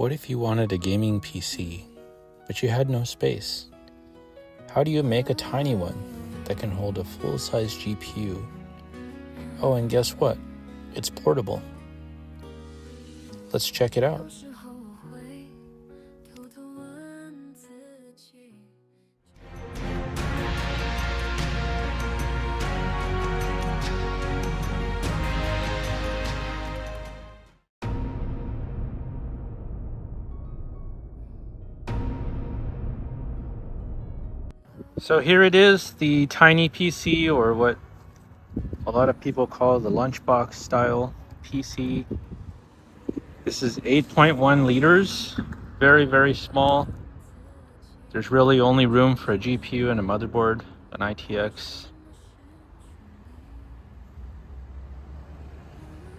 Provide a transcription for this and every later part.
What if you wanted a gaming PC, but you had no space? How do you make a tiny one that can hold a full-size GPU? Oh, and guess what? It's portable. Let's check it out. So here it is, the tiny PC, or what a lot of people call the lunchbox style PC. This is 8.1 liters, very, very small. There's really only room for a GPU and a motherboard, an ITX.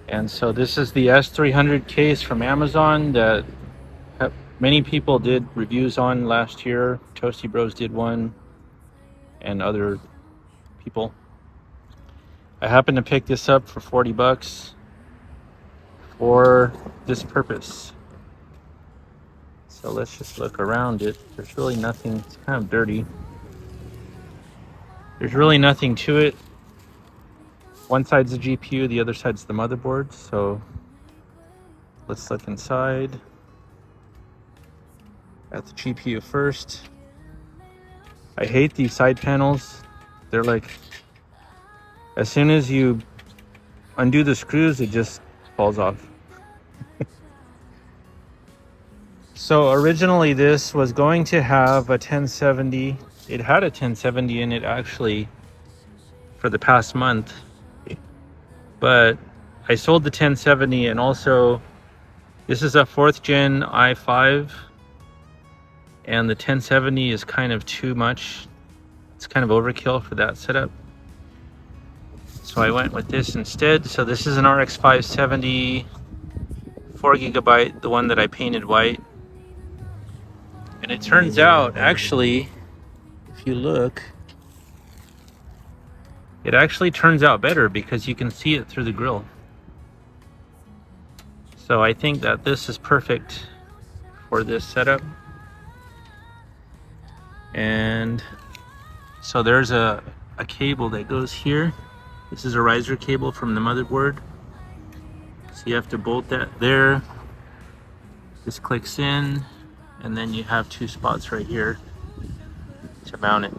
And so this is the S300 case from Amazon that many people did reviews on last year. Toasty Bros did one, and other people. I happened to pick this up for 40 bucks for this purpose. So let's just look around it. There's really nothing, it's kind of dirty. There's really nothing to it. One side's the GPU, the other side's the motherboard. So let's look inside at the GPU first. I hate these side panels. They're like, as soon as you undo the screws, it just falls off. So originally this was going to have a 1070. It had a 1070 in it actually for the past month. But I sold the 1070, and also this is a 4th gen i5. And the 1070 is kind of too much. It's kind of overkill for that setup. So I went with this instead. So this is an RX570, 4GB, the one that I painted white. And it turns out, actually, if you look, it actually turns out better because you can see it through the grill. So I think that this is perfect for this setup. And so there's a cable that goes here. This is a riser cable from the motherboard. So you have to bolt that there. This clicks in, and then you have 2 spots right here to mount it.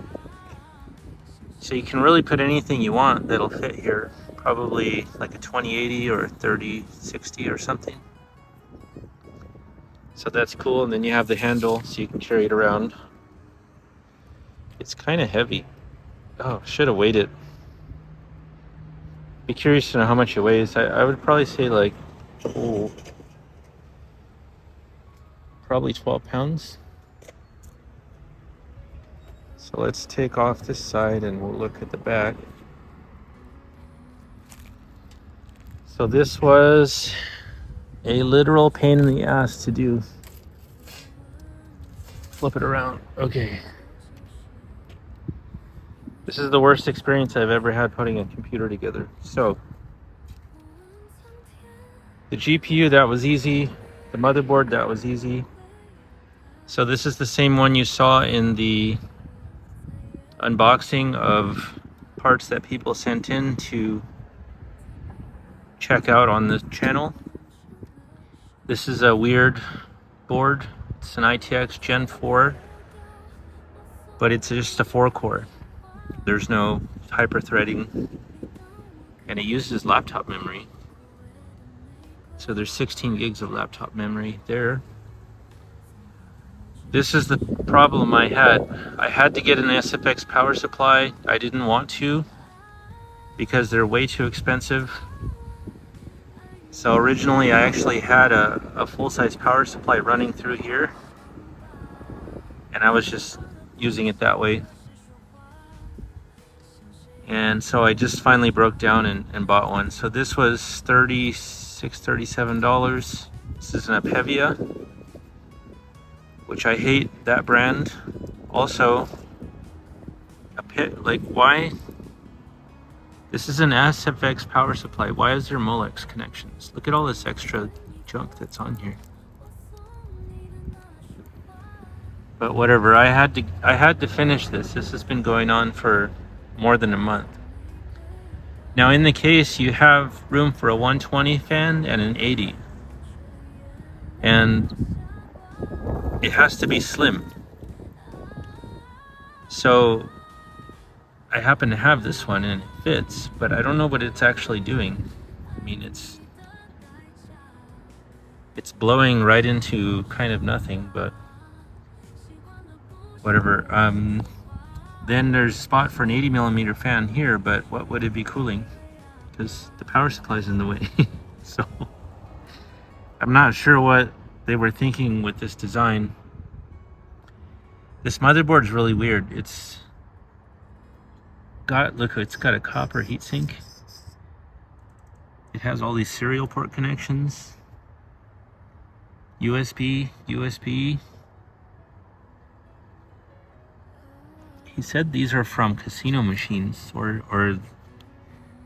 So you can really put anything you want that'll fit here. Probably like a 2080 or a 3060 or something. So that's cool. And then you have the handle so you can carry it around. It's kind of heavy. Oh, should have weighed it. Be curious to know how much it weighs. I would probably say like, probably 12 pounds. So let's take off this side and we'll look at the back. So this was a literal pain in the ass to do. Flip it around. Okay. This is the worst experience I've ever had putting a computer together. So the GPU, that was easy. The motherboard, that was easy. So this is the same one you saw in the unboxing of parts that people sent in to check out on the channel. This is a weird board. It's an ITX Gen 4, but it's just a 4-core. There's no hyper-threading, and it uses laptop memory. So there's 16 gigs of laptop memory there. This is the problem I had. I had to get an SFX power supply. I didn't want to because they're way too expensive. So originally I actually had a full-size power supply running through here, and I was just using it that way. And so I just finally broke down and bought one. So this was $37. This is an Apevia, which I hate that brand. Also, why? This is an SFX power supply. Why is there Molex connections? Look at all this extra junk that's on here. But whatever, I had to finish this. This has been going on for more than a month. Now in the case, you have room for a 120 fan and an 80. And it has to be slim. So I happen to have this one and it fits, but I don't know what it's actually doing. I mean, it's blowing right into kind of nothing, but whatever. Then there's a spot for an 80 millimeter fan here, but what would it be cooling? Because the power supply is in the way. So I'm not sure what they were thinking with this design. This motherboard is really weird. It's got a copper heatsink. It has all these serial port connections. USB. He said these are from casino machines or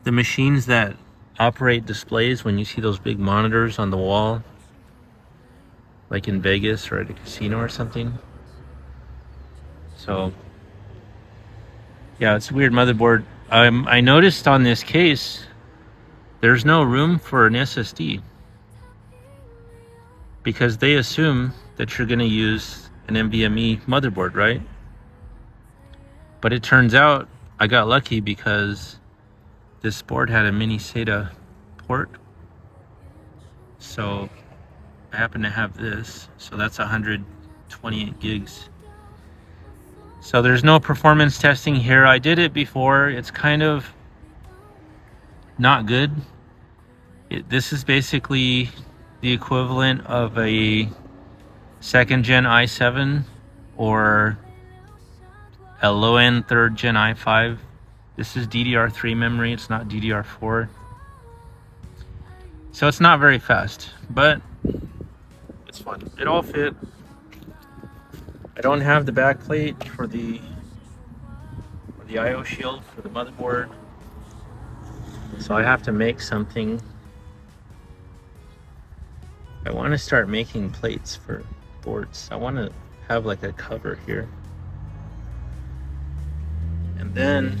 the machines that operate displays when you see those big monitors on the wall, like in Vegas or at a casino or something. So yeah, it's a weird motherboard. I noticed on this case there's no room for an SSD because they assume that you're going to use an NVMe motherboard, right? But it turns out I got lucky because this board had a mini SATA port. So I happen to have this. So that's 128 gigs. So there's no performance testing here. I did it before. It's kind of not good. This is basically the equivalent of a second gen i7 or a low-end third gen i5. This is DDR3 memory, it's not DDR4. So it's not very fast, but it's fun. It all fit. I don't have the back plate for the IO shield for the motherboard. So I have to make something. I want to start making plates for boards. I want to have like a cover here. And then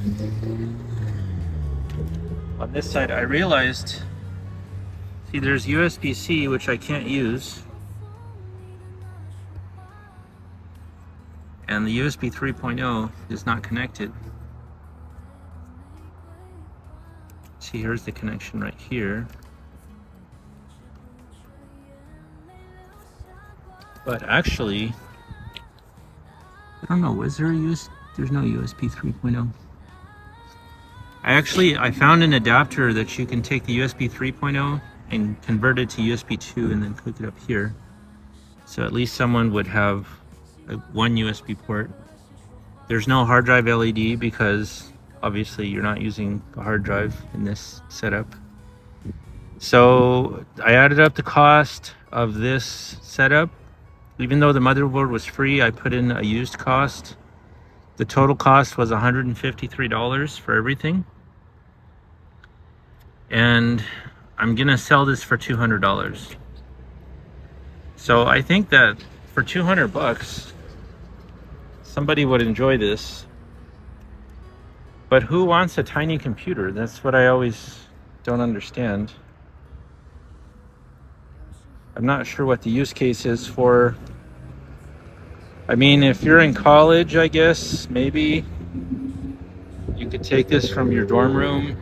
on this side, I realized, see, there's USB-C, which I can't use. And the USB 3.0 is not connected. See, here's the connection right here. But actually, I don't know, was there a there's no USB 3.0. I found an adapter that you can take the USB 3.0 and convert it to USB 2 and then hook it up here. So at least someone would have one USB port. There's no hard drive LED because obviously you're not using a hard drive in this setup. So I added up the cost of this setup. Even though the motherboard was free, I put in a used cost. The total cost was $153 for everything. And I'm gonna sell this for $200. So I think that for 200 bucks, somebody would enjoy this. But who wants a tiny computer? That's what I always don't understand. I'm not sure what the use case is for. I mean, if you're in college, I guess maybe you could take this from your dorm room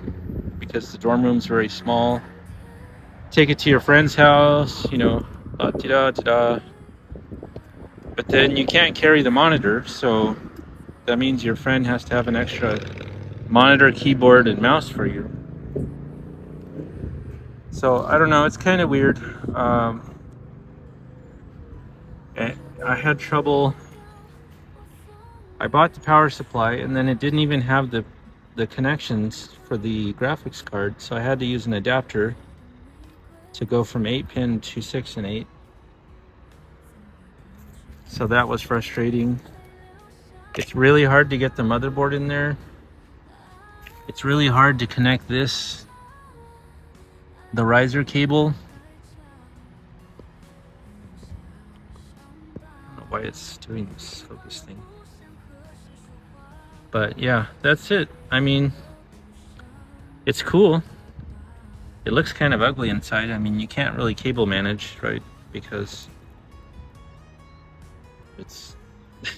because the dorm room's very small. Take it to your friend's house, you know, da-da-da-da. But then you can't carry the monitor, so that means your friend has to have an extra monitor, keyboard, and mouse for you. So I don't know, it's kind of weird. I had trouble. I bought the power supply and then it didn't even have the connections for the graphics card, so I had to use an adapter to go from 8-pin to 6 and 8. So that was frustrating. It's really hard to get the motherboard in there. It's really hard to connect the riser cable. I don't know why it's doing this focus thing. But yeah, that's it. I mean, it's cool. It looks kind of ugly inside. I mean, you can't really cable manage, right? Because it's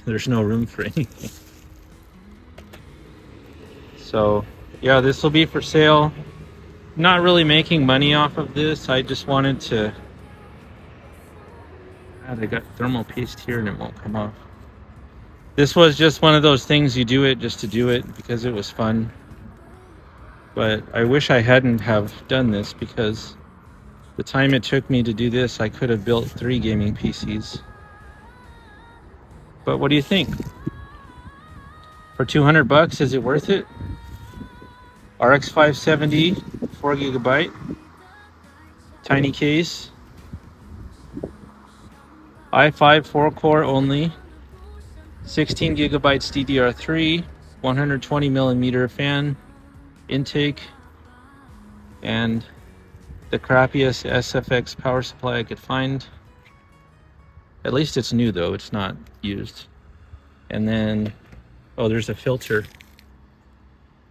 there's no room for anything. So yeah, this will be for sale. Not really making money off of this. I just wanted to. They got thermal paste here and it won't come off. This was just one of those things, you do it just to do it because it was fun. But I wish I hadn't have done this, because the time it took me to do this, I could have built 3 gaming PCs. But what do you think? For 200 bucks, is it worth it? RX570, 4GB, tiny case, i5 4-core only, 16GB DDR3, 120mm fan intake, and the crappiest SFX power supply I could find. At least it's new though, it's not used. And then, oh, there's a filter.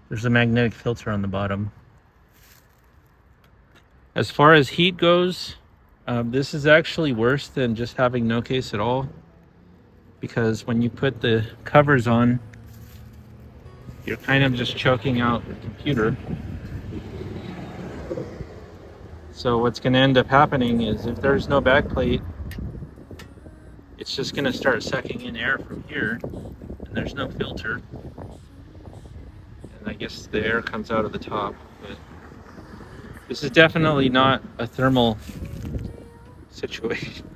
There's a magnetic filter on the bottom. As far as heat goes, this is actually worse than just having no case at all, because when you put the covers on, you're kind of just choking out the computer. So what's going to end up happening is, if there's no backplate, it's just going to start sucking in air from here, and there's no filter. And I guess the air comes out of the top. But this is definitely not a thermal situation.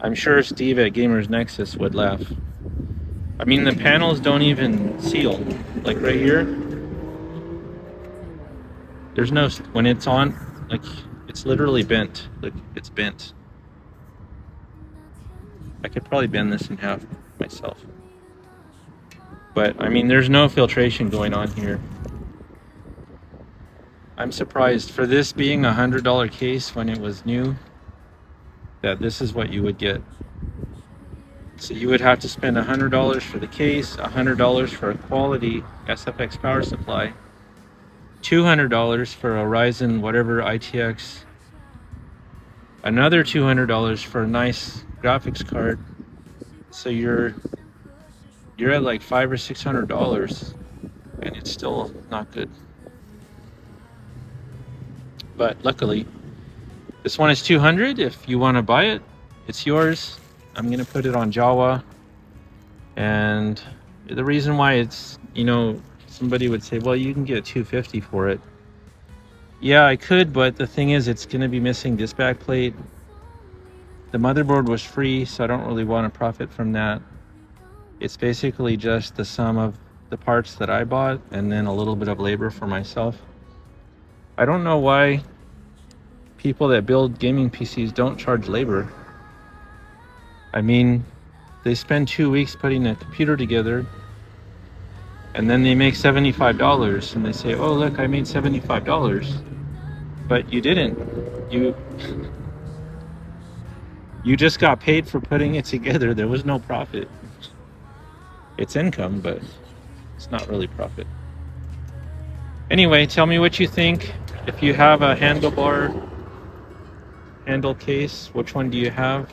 I'm sure Steve at Gamers Nexus would laugh. I mean, the panels don't even seal. Like right here, there's no, when it's on, like, it's literally bent. Look, it's bent. I could probably bend this in half myself. But I mean, there's no filtration going on here. I'm surprised, for this being a $100 case when it was new, that this is what you would get. So you would have to spend $100 for the case, $100 for a quality SFX power supply, $200 for a Ryzen whatever ITX, another $200 for a nice graphics card. So you're at like $500 or $600, and it's still not good. But luckily, this one is $200. If you want to buy it, it's yours. I'm gonna put it on Java, and the reason why it's, you know, somebody would say, well, you can get $250 for it. Yeah, I could, but the thing is, it's gonna be missing this back plate. The motherboard was free, so I don't really want to profit from that. It's basically just the sum of the parts that I bought and then a little bit of labor for myself. I don't know why people that build gaming PCs don't charge labor. I mean, they spend 2 weeks putting a computer together, and then they make $75, and they say, oh, look, I made $75. But you didn't. You just got paid for putting it together. There was no profit. It's income, but it's not really profit. Anyway, tell me what you think. If you have a handle case, which one do you have?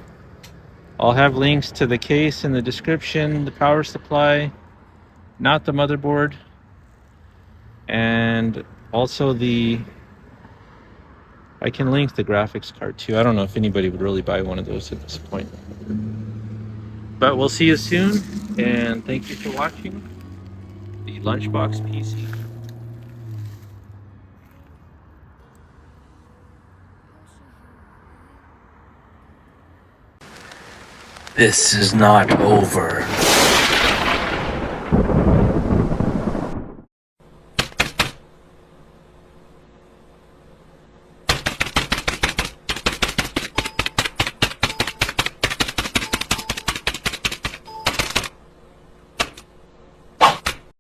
I'll have links to the case in the description, the power supply, not the motherboard, and also I can link the graphics card too. I don't know if anybody would really buy one of those at this point. But we'll see you soon, and thank you for watching the Lunchbox PC. This is not over.